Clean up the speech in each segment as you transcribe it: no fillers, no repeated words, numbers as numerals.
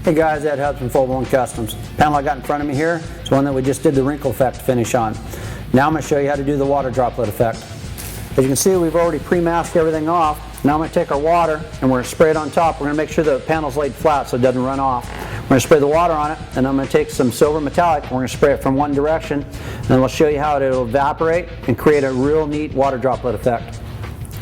Hey guys, Ed Hubs from Full-Blown Customs. The panel I got in front of me here is one that we just did the wrinkle effect finish on. Now I'm going to show you how to do the water droplet effect. As you can see, we've already pre-masked everything off. Now I'm going to take our water and we're going to spray it on top. We're going to make sure the panel's laid flat so it doesn't run off. We're going to spray the water on it, and I'm going to take some silver metallic and we're going to spray it from one direction, and then we'll show you how it'll evaporate and create a real neat water droplet effect.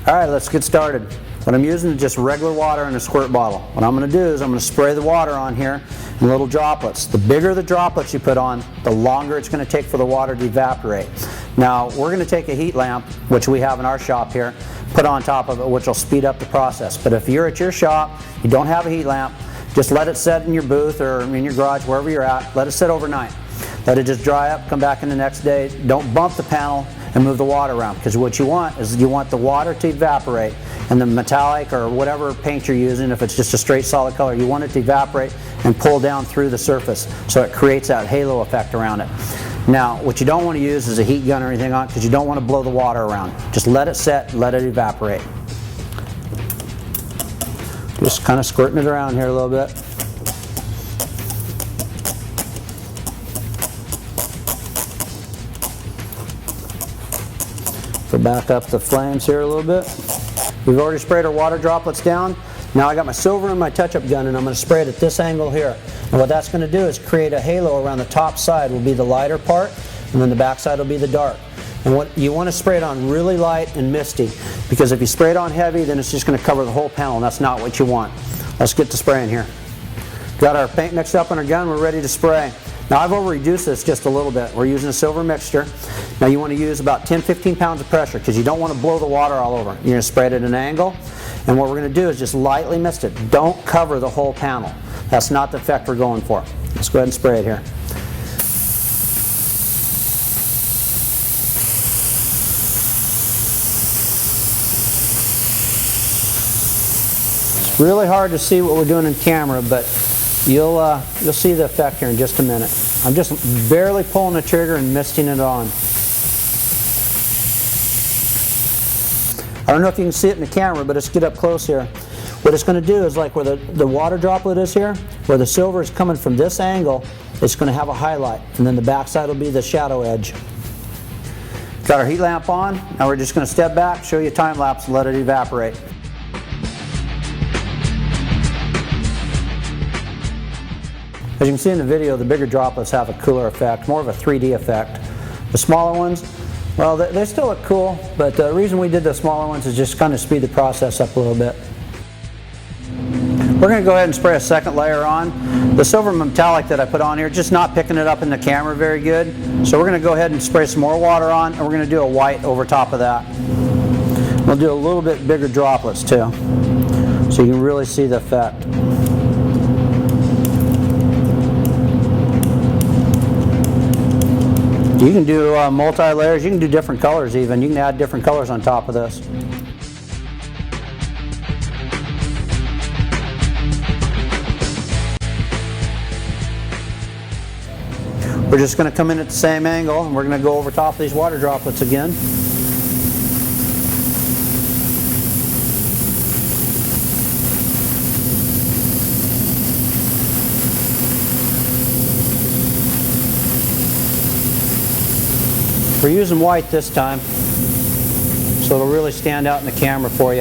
Alright, let's get started. What I'm using is just regular water in a squirt bottle. What I'm going to do is I'm going to spray the water on here in little droplets. The bigger the droplets you put on, the longer it's going to take for the water to evaporate. Now we're going to take a heat lamp, which we have in our shop here, put on top of it, which will speed up the process. But if you're at your shop, you don't have a heat lamp, just let it set in your booth or in your garage, wherever you're at. Let it sit overnight. Let it just dry up, come back in the next day. Don't bump the panel and move the water around, because what you want is you want the water to evaporate, and the metallic or whatever paint you're using, if it's just a straight solid color, you want it to evaporate and pull down through the surface so it creates that halo effect around it. Now what you don't want to use is a heat gun or anything on it, because you don't want to blow the water around. Just let it set, let it evaporate. Just kind of squirting it around here a little bit. So back up the flames here a little bit. We've already sprayed our water droplets down. Now I got my silver and my touch-up gun, and I'm going to spray it at this angle here. And what that's going to do is create a halo around the top side will be the lighter part, and then the back side will be the dark. And what you want to spray it on really light and misty, because if you spray it on heavy, then it's just going to cover the whole panel, and that's not what you want. Let's get to spraying here. Got our paint mixed up in our gun, we're ready to spray. Now I've over-reduced this just a little bit. We're using a silver mixture. Now you want to use about 10-15 pounds of pressure, because you don't want to blow the water all over. You're going to spray it at an angle, and what we're going to do is just lightly mist it. Don't cover the whole panel. That's not the effect we're going for. Let's go ahead and spray it here. It's really hard to see what we're doing in camera, but you'll see the effect here in just a minute. I'm just barely pulling the trigger and misting it on. I don't know if you can see it in the camera, but let's get up close here. What it's going to do is, like where the water droplet is here, where the silver is coming from this angle, it's going to have a highlight, and then the back side will be the shadow edge. Got our heat lamp on. Now we're just going to step back, show you a time lapse, and let it evaporate. As you can see in the video, the bigger droplets have a cooler effect, more of a 3D effect. The smaller ones, well, they still look cool, but the reason we did the smaller ones is just kind of speed the process up a little bit. We're going to go ahead and spray a second layer on. The silver metallic that I put on here, just not picking it up in the camera very good. So we're going to go ahead and spray some more water on, and we're going to do a white over top of that. We'll do a little bit bigger droplets too, so you can really see the effect. You can do multi-layers, you can do different colors even. You can add different colors on top of this. We're just going to come in at the same angle, and we're going to go over top of these water droplets again. We're using white this time, so it'll really stand out in the camera for you.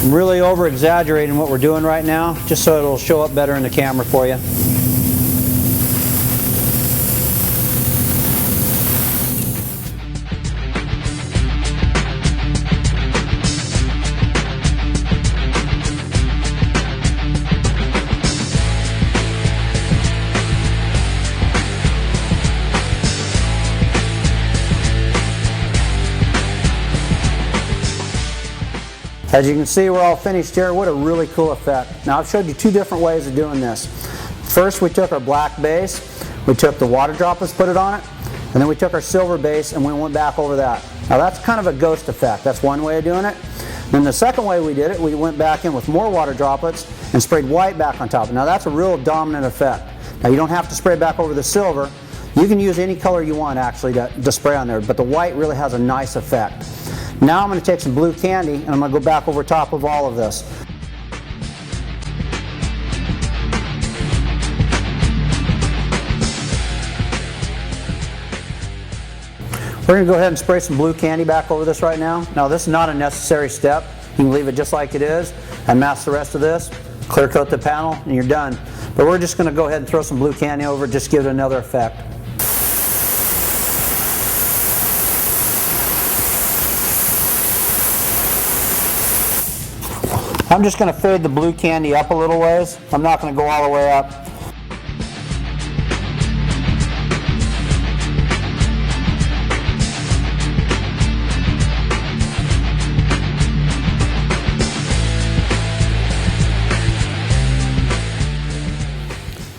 I'm really over-exaggerating what we're doing right now, just so it'll show up better in the camera for you. As you can see, we're all finished here. What a really cool effect. Now I've showed you two different ways of doing this. First, we took our black base, we took the water droplets, put it on it, and then we took our silver base and we went back over that. Now that's kind of a ghost effect. That's one way of doing it. Then the second way we did it, we went back in with more water droplets and sprayed white back on top. Now that's a real dominant effect. Now you don't have to spray back over the silver. You can use any color you want actually to spray on there, but the white really has a nice effect. Now I'm going to take some blue candy and I'm going to go back over top of all of this. We're going to go ahead and spray some blue candy back over this right now. Now this is not a necessary step. You can leave it just like it is and mask the rest of this, clear coat the panel, and you're done. But we're just going to go ahead and throw some blue candy over it, just give it another effect. I'm just going to fade the blue candy up a little ways. I'm not going to go all the way up.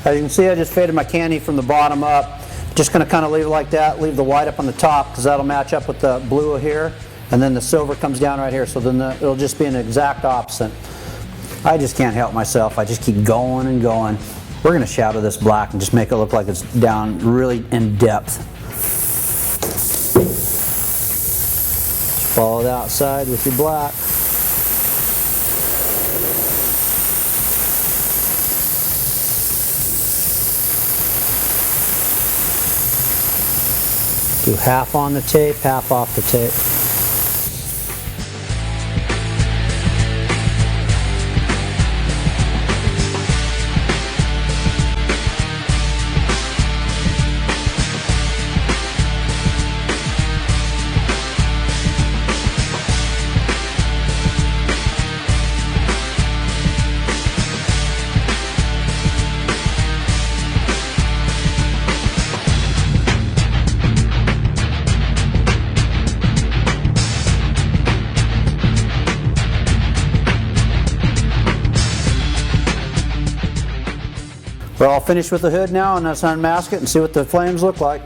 As you can see, I just faded my candy from the bottom up. Just going to kind of leave it like that, leave the white up on the top because that'll match up with the blue here, and then the silver comes down right here, so then it'll just be an exact opposite. I just can't help myself. I just keep going and going. We're going to shadow this black and just make it look like it's down really in depth. Just follow the outside with your black. Do half on the tape, half off the tape. We're all finished with the hood now, and let's unmask it and see what the flames look like.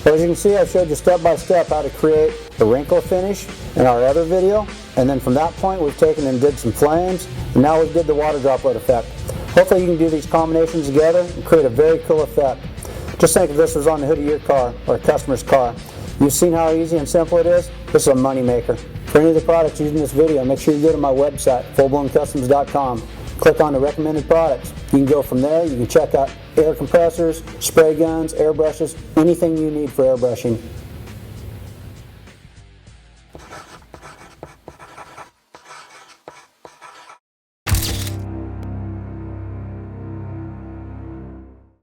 As you can see, I've showed you step by step how to create the wrinkle finish in our other video, and then from that point we've taken and did some flames, and now we did the water droplet effect. Hopefully you can do these combinations together and create a very cool effect. Just think if this was on the hood of your car or a customer's car. You've seen how easy and simple it is? This is a money maker. For any of the products used in this video, make sure you go to my website, fullblownkustoms.com. Click on the recommended products. You can go from there, you can check out air compressors, spray guns, airbrushes, anything you need for airbrushing.